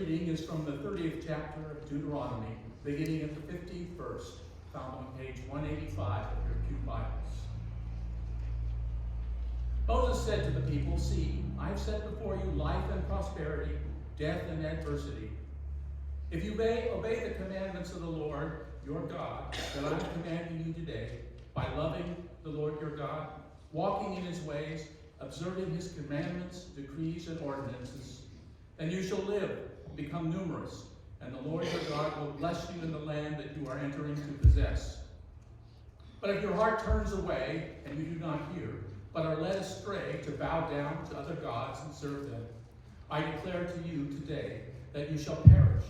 reading is from the 30th chapter of Deuteronomy, beginning at the 15th verse, found on page 185 of your pew Bibles. Moses said to the people, "See, I have set before you life and prosperity, death and adversity. If you obey the commandments of the Lord your God that I am commanding you today, by loving the Lord your God, walking in his ways, observing his commandments, decrees, and ordinances, then you shall live, become numerous, and the Lord your God will bless you in the land that you are entering to possess. But if your heart turns away and you do not hear, but are led astray to bow down to other gods and serve them, I declare to you today that you shall perish.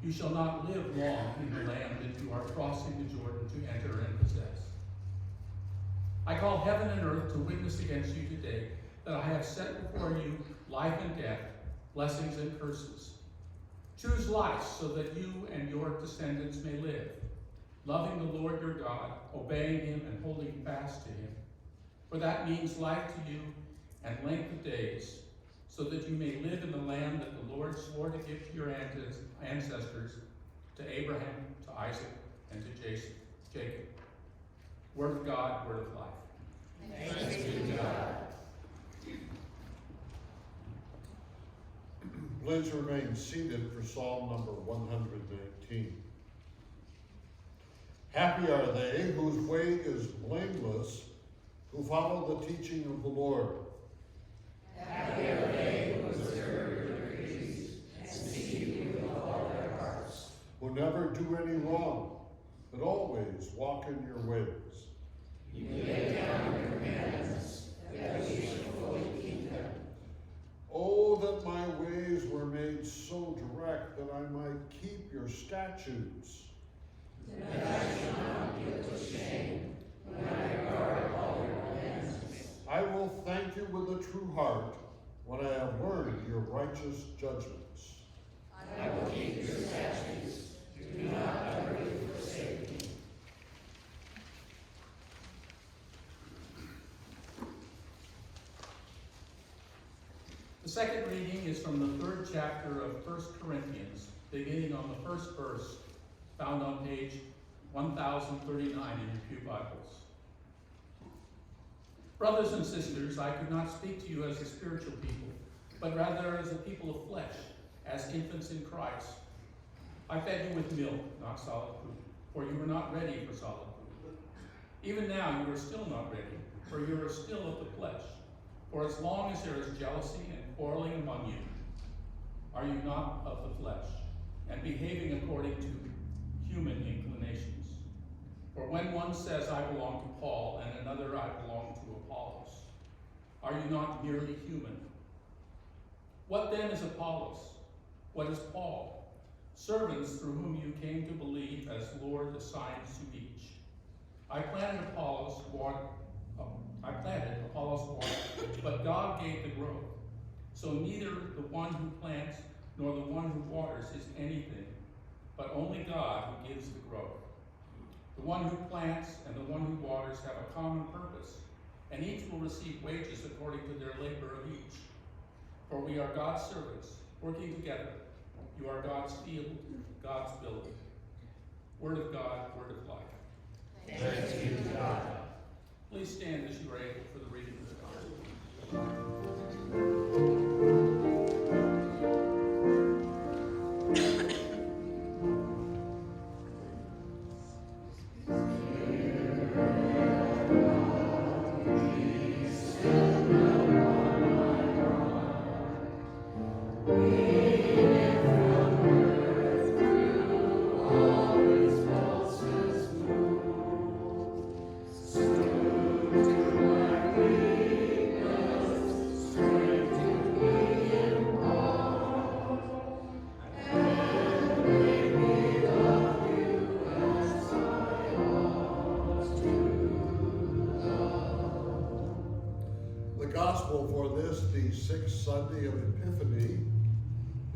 You shall not live long in the land that you are crossing the Jordan to enter and possess. I call heaven and earth to witness against you today that I have set before you life and death, blessings and curses. Choose life so that you and your descendants may live, loving the Lord your God, obeying him and holding fast to him. For that means life to you and length of days, so that you may live in the land that the Lord swore to give to your ancestors, to Abraham, to Isaac, and to Jacob. Word of God, word of life. Thanks be to God. Please remain seated for Psalm number 119. Happy are they whose way is blameless, who follow the teaching of the Lord. Happy are they who observe your decrees and seek you with all their hearts. Who never do any wrong, but always walk in your ways. You lay down your commandments, that we shall fully keep them. Oh, that my ways were made so direct that I might keep your statutes. That I shall not be put to shame when I guard all your commandments. I will thank you with a true heart when I have learned your righteous judgments. I will keep your statutes. Do not utterly forsake me. The second reading is from the 3rd chapter of 1 Corinthians, beginning on the 1st verse, found on page 1039 in your pew Bibles. Brothers and sisters, I could not speak to you as a spiritual people, but rather as a people of flesh, as infants in Christ. I fed you with milk, not solid food, for you were not ready for solid food. Even now you are still not ready, for you are still of the flesh. For as long as there is jealousy and quarreling among you, are you not of the flesh, and behaving according to human inclinations? For when one says, I belong to Paul, and another, I belong to Apollos, are you not merely human? What then is Apollos? What is Paul? Servants through whom you came to believe as Lord assigns to each. I planted, Apollos watered, but God gave the growth. So neither the one who plants nor the one who waters is anything, but only God who gives the growth. The one who plants and the one who waters have a common purpose, and each will receive wages according to their labor of each. For we are God's servants, working together. You are God's field, God's building. Word of God, word of life. Thanks be to God. Please stand as you are able for the reading of the gospel. The sixth Sunday of Epiphany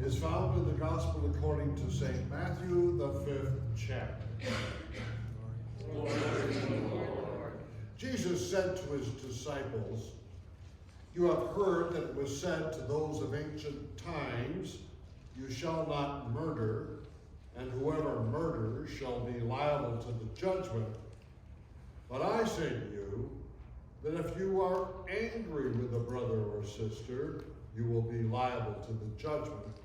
is found in the Gospel according to St. Matthew, the 5th chapter. Jesus said to his disciples, "You have heard that it was said to those of ancient times, you shall not murder, and whoever murders shall be liable to the judgment. But I say to you that if you are angry with a brother or sister, you will be liable to the judgment.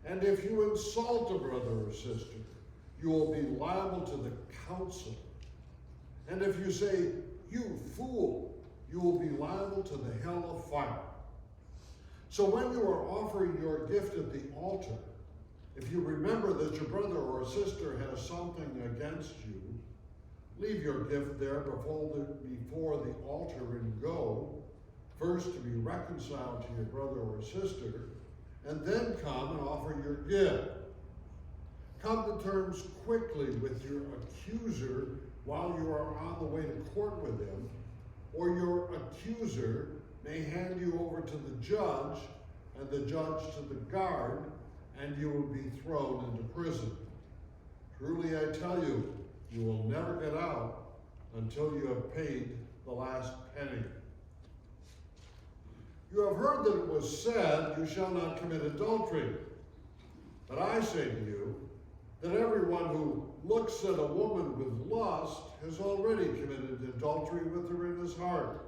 And if you insult a brother or sister, you will be liable to the council. And if you say, you fool, you will be liable to the hell of fire. So when you are offering your gift at the altar, if you remember that your brother or sister has something against you, leave your gift there before the altar and go, first to be reconciled to your brother or sister, and then come and offer your gift. Come to terms quickly with your accuser while you are on the way to court with him, or your accuser may hand you over to the judge, and the judge to the guard, and you will be thrown into prison. Truly I tell you, you will never get out until you have paid the last penny. You have heard that it was said, you shall not commit adultery. But I say to you, that everyone who looks at a woman with lust has already committed adultery with her in his heart.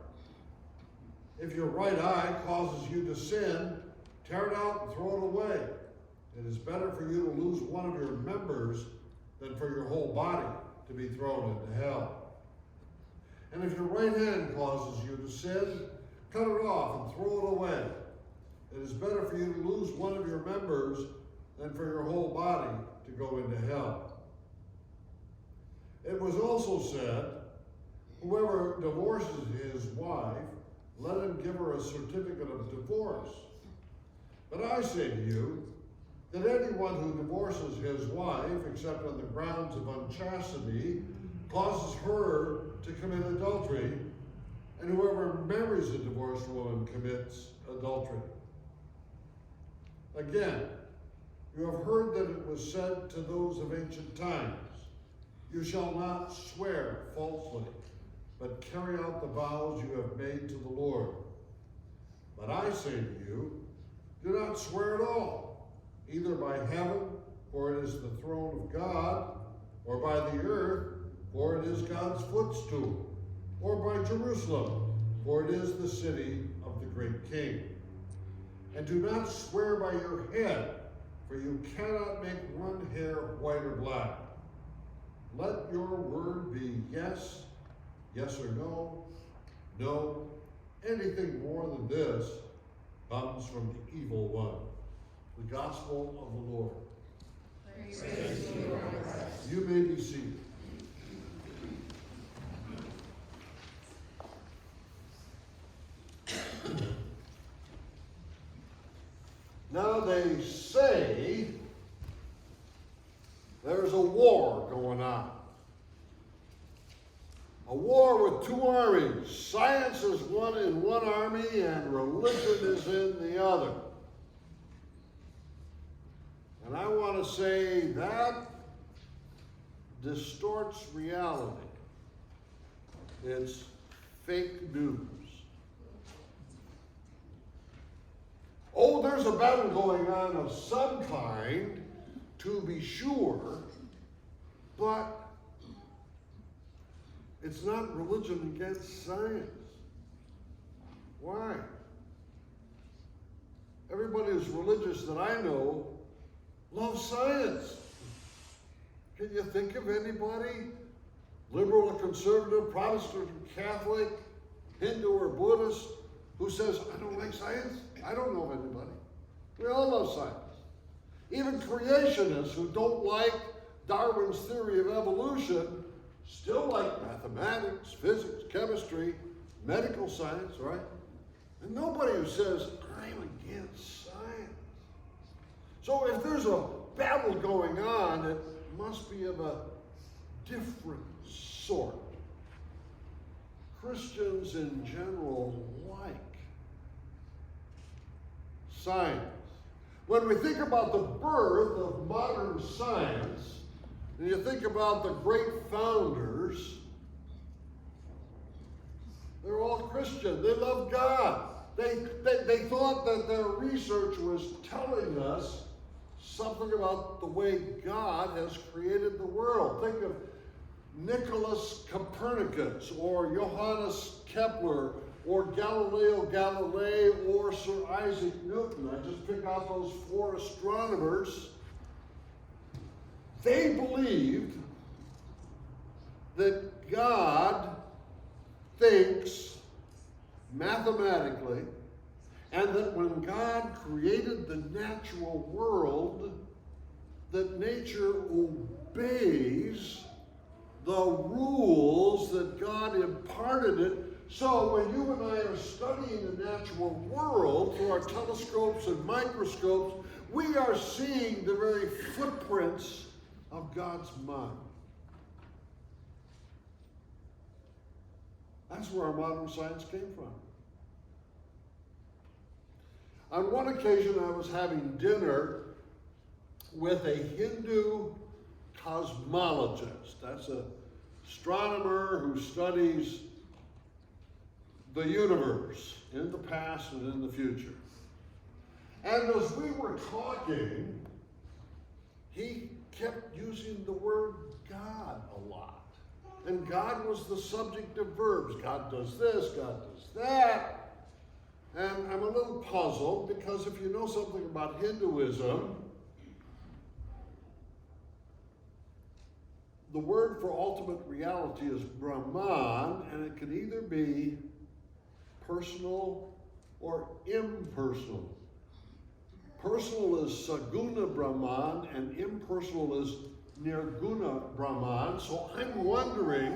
If your right eye causes you to sin, tear it out and throw it away. It is better for you to lose one of your members than for your whole body to be thrown into hell. And if your right hand causes you to sin, cut it off and throw it away. It is better for you to lose one of your members than for your whole body to go into hell. It was also said, whoever divorces his wife, let him give her a certificate of divorce. But I say to you, that anyone who divorces his wife, except on the grounds of unchastity, causes her to commit adultery, and whoever marries a divorced woman commits adultery. Again, you have heard that it was said to those of ancient times, you shall not swear falsely, but carry out the vows you have made to the Lord. But I say to you, do not swear at all, either by heaven, for it is the throne of God, or by the earth, for it is God's footstool, or by Jerusalem, for it is the city of the great King. And do not swear by your head, for you cannot make one hair white or black. Let your word be yes, yes or no, no. Anything more than this comes from the evil one. The gospel of the Lord. Praise to you, Lord Christ. You may be seated. Now they say there's a war going on. A war with two armies. Science is in one army and religion is in the other. And I want to say that distorts reality. It's fake news. Oh, there's a battle going on of some kind, to be sure, but it's not religion against science. Why? Everybody who's religious that I know loves science. Can you think of anybody, liberal or conservative, Protestant or Catholic, Hindu or Buddhist, who says, I don't like science? I don't know of anybody. We all love science. Even creationists who don't like Darwin's theory of evolution still like mathematics, physics, chemistry, medical science, right? And nobody who says, I'm against science. So if there's a battle going on, it must be of a different sort. Christians in general like science. When we think about the birth of modern science, and you think about the great founders, they're all Christian. They love God. They thought that their research was telling us something about the way God has created the world. Think of Nicholas Copernicus or Johannes Kepler or Galileo Galilei or Sir Isaac Newton. I just pick out those four astronomers. They believed that God thinks mathematically, and that when God created the natural world, that nature obeys the rules that God imparted it. So when you and I are studying the natural world through our telescopes and microscopes, we are seeing the very footprints of God's mind. That's where our modern science came from. On one occasion, I was having dinner with a Hindu cosmologist. That's an astronomer who studies the universe in the past and in the future. And as we were talking, he kept using the word God a lot. And God was the subject of verbs. God does this, God does that. And I'm a little puzzled because if you know something about Hinduism, the word for ultimate reality is Brahman, and it can either be personal or impersonal. Personal is Saguna Brahman, and impersonal is Nirguna Brahman. So I'm wondering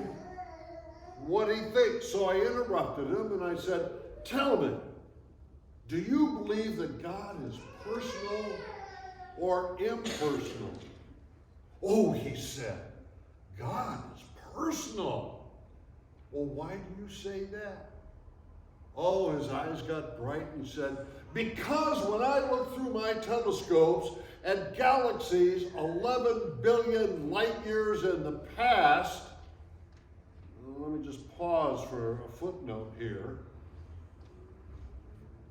what he thinks. So I interrupted him and I said, tell me, do you believe that God is personal or impersonal? Oh, he said, God is personal. Well, why do you say that? Oh, his eyes got bright and said, because when I look through my telescopes at galaxies 11 billion light years in the past, let me just pause for a footnote here.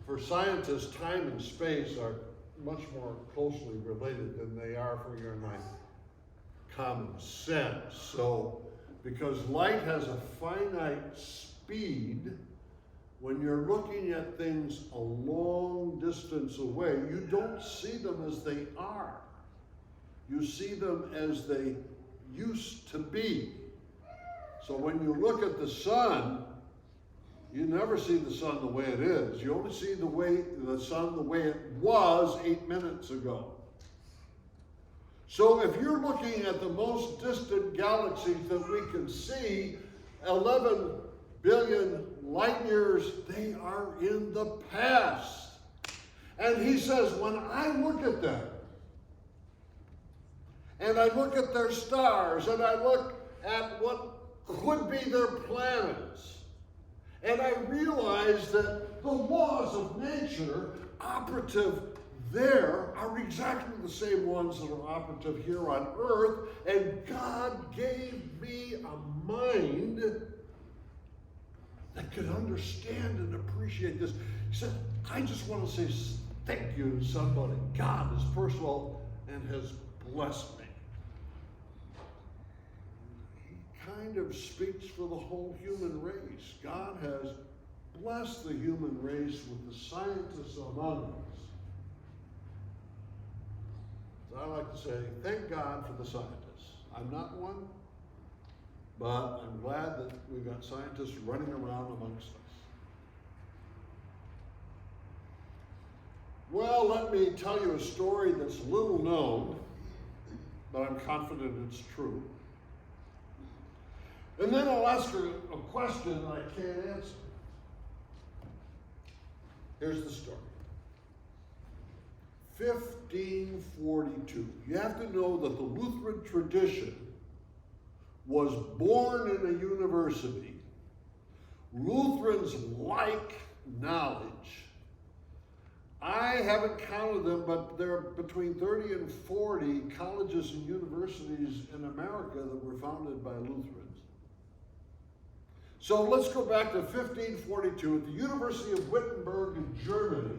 For scientists, time and space are much more closely related than they are for your and my common sense. So, because light has a finite speed, when you're looking at things a long distance away, you don't see them as they are. You see them as they used to be. So when you look at the sun, you never see the sun the way it is. You only see the sun the way it was 8 minutes ago. So if you're looking at the most distant galaxies that we can see, 11 billion light years, they are in the past. And he says, when I look at them, and I look at their stars, and I look at what could be their planets, and I realize that the laws of nature operative there are exactly the same ones that are operative here on earth, and God gave me a mind that could understand and appreciate this. He said, I just want to say thank you to somebody. God is personal and has blessed me. He kind of speaks for the whole human race. God has blessed the human race with the scientists among us. So I like to say, thank God for the scientists. I'm not one, but I'm glad that we've got scientists running around amongst us. Well, let me tell you a story that's little known, but I'm confident it's true. And then I'll ask her a question I can't answer. Here's the story. 1542. You have to know that the Lutheran tradition was born in a university. Lutherans like knowledge. I haven't counted them, but there are between 30 and 40 colleges and universities in America that were founded by Lutherans. So let's go back to 1542 at the University of Wittenberg in Germany.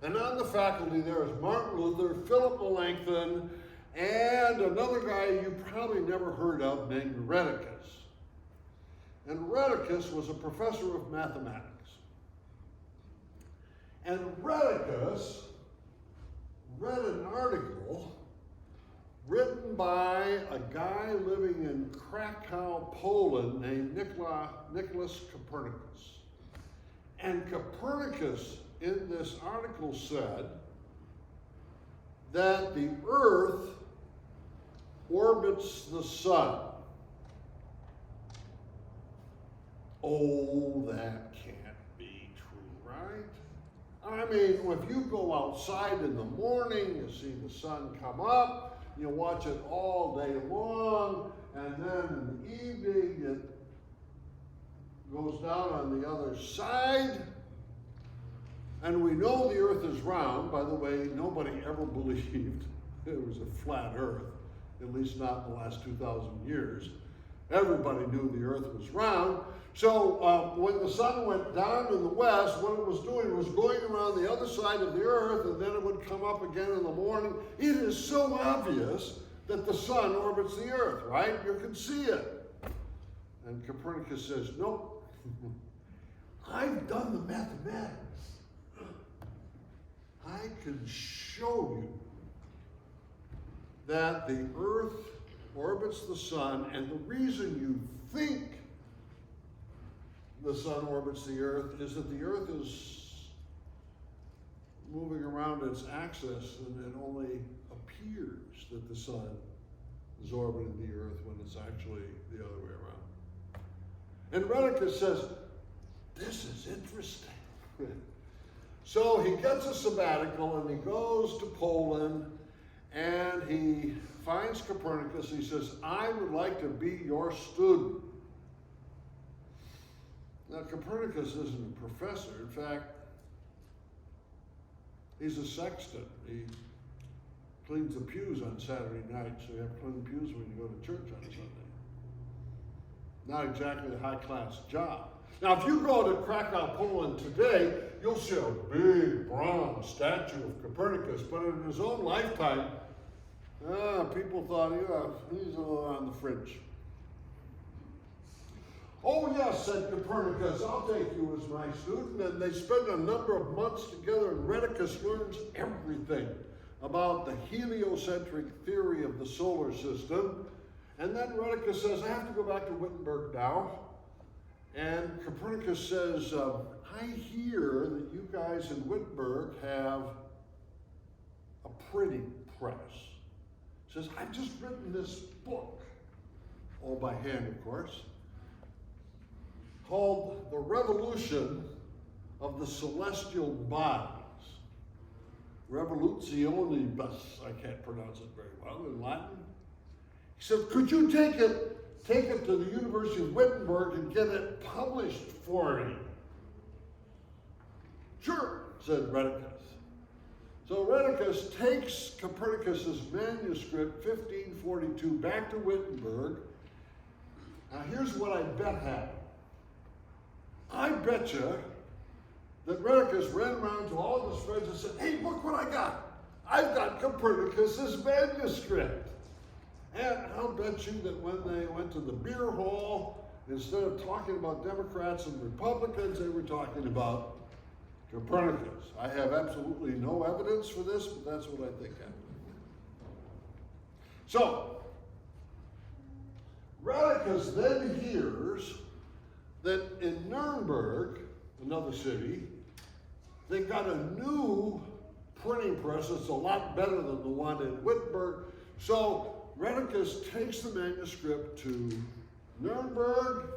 And on the faculty there is Martin Luther, Philip Melanchthon, and another guy you probably never heard of named Rheticus. And Rheticus was a professor of mathematics. And Rheticus read an article written by a guy living in Krakow, Poland, named Nicholas Copernicus. And Copernicus, in this article, said that the earth orbits the sun. Oh, that can't be true, right? I mean, if you go outside in the morning, you see the sun come up, you watch it all day long, and then in the evening it goes down on the other side. And we know the earth is round. By the way, nobody ever believed it was a flat earth, at least not in the last 2,000 years. Everybody knew the earth was round. So when the sun went down in the west, what it was doing was going around the other side of the earth, and then it would come up again in the morning. It is so obvious that the sun orbits the earth, right? You can see it. And Copernicus says, nope, I've done the mathematics. I can show you that the earth orbits the sun, and the reason you think the sun orbits the earth is that the earth is moving around its axis, and it only appears that the sun is orbiting the earth when it's actually the other way around. And Rheticus says, this is interesting. So he gets a sabbatical and he goes to Poland and he finds Copernicus. He says, I would like to be your student. Now, Copernicus isn't a professor. In fact, he's a sexton. He cleans the pews on Saturday night, so you have clean pews when you go to church on Sunday. Not exactly a high-class job. Now, if you go to Krakow, Poland today, you'll see a big bronze statue of Copernicus, but in his own lifetime, people thought, he's a little on the fringe. Oh, yes, said Copernicus, I'll take you as my student. And they spend a number of months together, and Rheticus learns everything about the heliocentric theory of the solar system. And then Rheticus says, I have to go back to Wittenberg now. And Copernicus says, I hear that you guys in Wittenberg have a printing press. He says, I've just written this book, all by hand, of course, called The Revolution of the Celestial Bodies. Revolutionibus, I can't pronounce it very well in Latin. He said, could you take it to the University of Wittenberg and get it published for me? Sure, said Rheticus. So Rheticus takes Copernicus's manuscript, 1542, back to Wittenberg. Now here's what I bet happened. I bet you that Rheticus ran around to all of his friends and said, hey, look what I got. I've got Copernicus's manuscript. And I'll bet you that when they went to the beer hall, instead of talking about Democrats and Republicans, they were talking about Copernicus. I have absolutely no evidence for this, but that's what I think happened. So, Rheticus then hears that in Nuremberg, another city, they got a new printing press that's a lot better than the one in Wittenberg. So Rheticus takes the manuscript to Nuremberg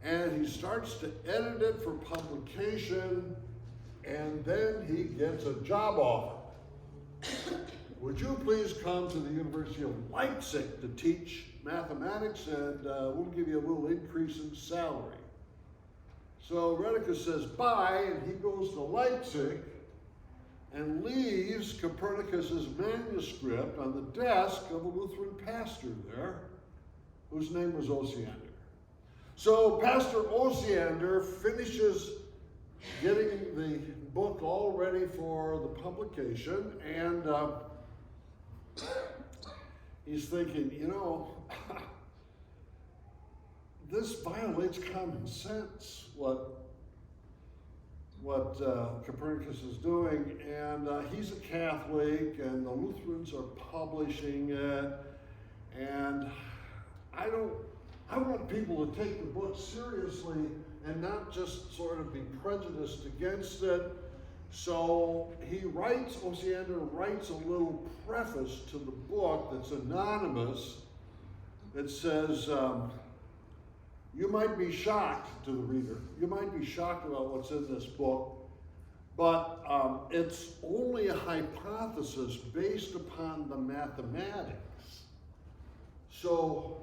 and he starts to edit it for publication, and then he gets a job offer. Would you please come to the University of Leipzig to teach mathematics, and we'll give you a little increase in salary. So Rheticus says bye, and he goes to Leipzig and leaves Copernicus's manuscript on the desk of a Lutheran pastor there, whose name was Osiander. So Pastor Osiander finishes getting the book all ready for the publication, and he's thinking, this violates common sense, what Copernicus is doing, and he's a Catholic, and the Lutherans are publishing it, and I want people to take the book seriously and not just sort of be prejudiced against it. So Osiander writes a little preface to the book that's anonymous. It says, you might be shocked, to the reader, you might be shocked about what's in this book, but it's only a hypothesis based upon the mathematics. So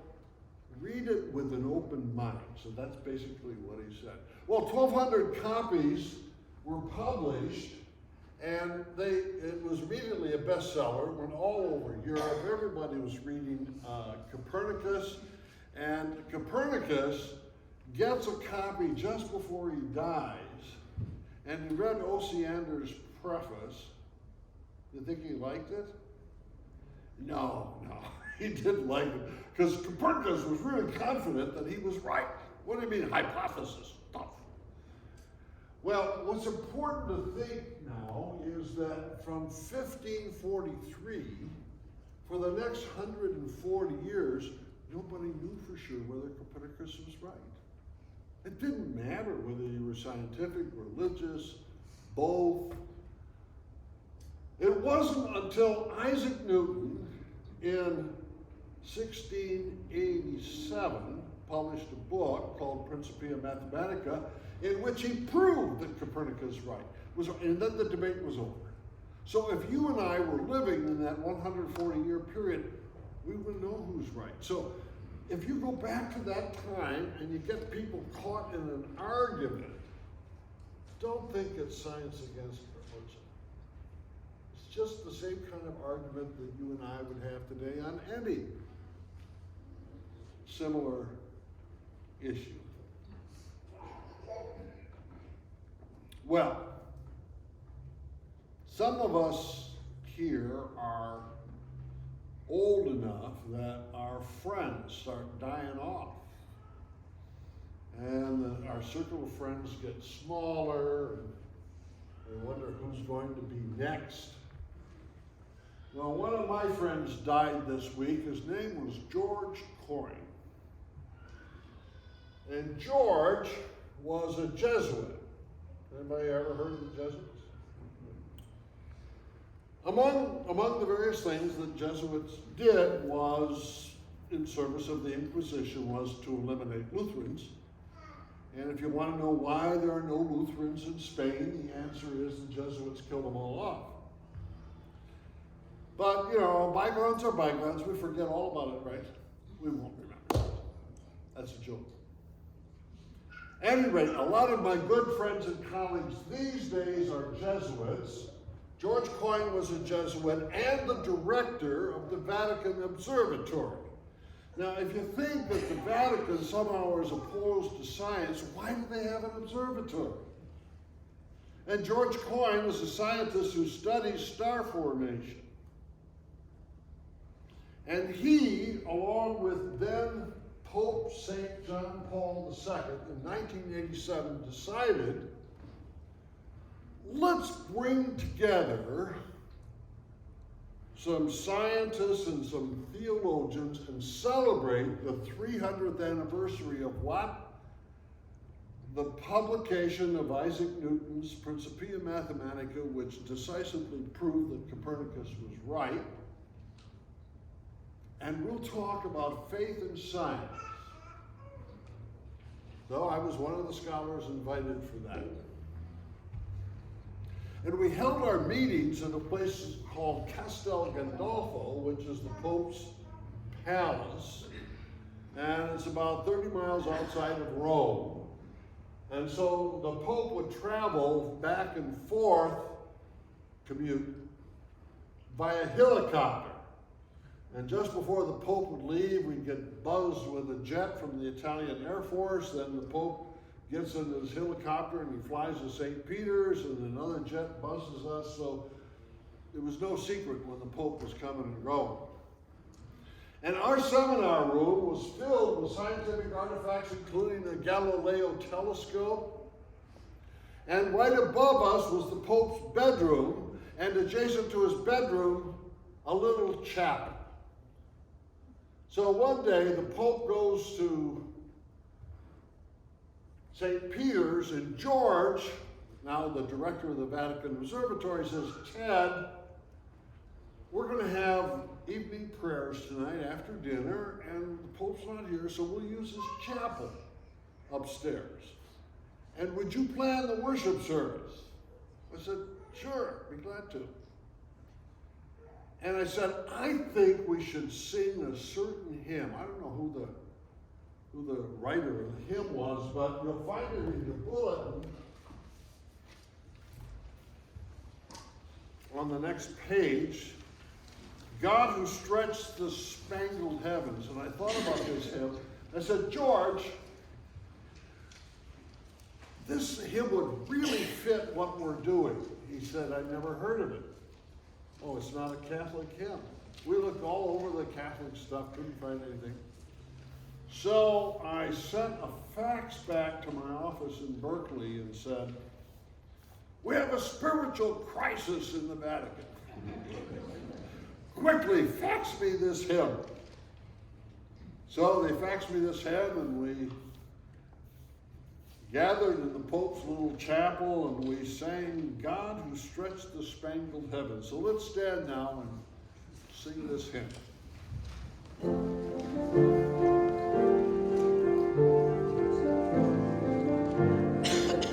read it with an open mind. So that's basically what he said. Well, 1,200 copies were published, and it was immediately a bestseller, went all over Europe. Everybody was reading Copernicus, and Copernicus gets a copy just before he dies, and he read Osiander's preface. You think he liked it? No, he didn't like it, because Copernicus was really confident that he was right. What do you mean, hypothesis? Tough. Well, what's important to think now is that from 1543, for the next 140 years, nobody knew for sure whether Copernicus was right. It didn't matter whether you were scientific, religious, both. It wasn't until Isaac Newton in 1687 published a book called Principia Mathematica, in which he proved that Copernicus was right. And then the debate was over. So if you and I were living in that 140-year period, we would know who's right. So if you go back to that time and you get people caught in an argument, don't think it's science against religion. It's just the same kind of argument that you and I would have today on any similar issue. Well, some of us here are old enough that our friends start dying off. And our circle of friends gets smaller, and we wonder who's going to be next. Well, one of my friends died this week. His name was George Coyne. And George was a Jesuit. Anybody ever heard of the Jesuits? Among the various things that Jesuits did was, in service of the Inquisition, was to eliminate Lutherans. And if you want to know why there are no Lutherans in Spain, the answer is the Jesuits killed them all off. But, bygones are bygones. We forget all about it, right? We won't remember. That's a joke. At any rate, a lot of my good friends and colleagues these days are Jesuits. George Coyne was a Jesuit and the director of the Vatican Observatory. Now, if you think that the Vatican somehow is opposed to science, why do they have an observatory? And George Coyne is a scientist who studies star formation. And he, along with then Pope St. John Paul II in 1987, decided, let's bring together some scientists and some theologians and celebrate the 300th anniversary of what? The publication of Isaac Newton's Principia Mathematica, which decisively proved that Copernicus was right. And we'll talk about faith and science. Though I was one of the scholars invited for that. And we held our meetings in a place called Castel Gandolfo, which is the Pope's palace. And it's about 30 miles outside of Rome. And so the Pope would travel back and forth, commute, via helicopter. And just before the Pope would leave, we'd get buzzed with a jet from the Italian Air Force. Then the Pope gets in his helicopter and he flies to St. Peter's, and another jet buzzes us. So it was no secret when the Pope was coming and going. And our seminar room was filled with scientific artifacts, including the Galileo telescope. And right above us was the Pope's bedroom, and adjacent to his bedroom, a little chapel. So one day the Pope goes to St. Peter's, and George, now the director of the Vatican Observatory, says, "Ted, we're going to have evening prayers tonight after dinner, and the Pope's not here, so we'll use his chapel upstairs. And would you plan the worship service?" I said, "Sure, be glad to." And I said, "I think we should sing a certain hymn." I don't know who the writer of the hymn was, but you'll find it in your bulletin on the next page. "God who stretched the spangled heavens." And I thought about this hymn. I said, "George, this hymn would really fit what we're doing." He said, "I'd never heard of it." "Oh, it's not a Catholic hymn." We looked all over the Catholic stuff, couldn't find anything. So I sent a fax back to my office in Berkeley and said, "We have a spiritual crisis in the Vatican. Quickly, fax me this hymn." So they faxed me this hymn, and we gathered in the Pope's little chapel, and we sang "God who stretched the spangled heavens." So let's stand now and sing this hymn.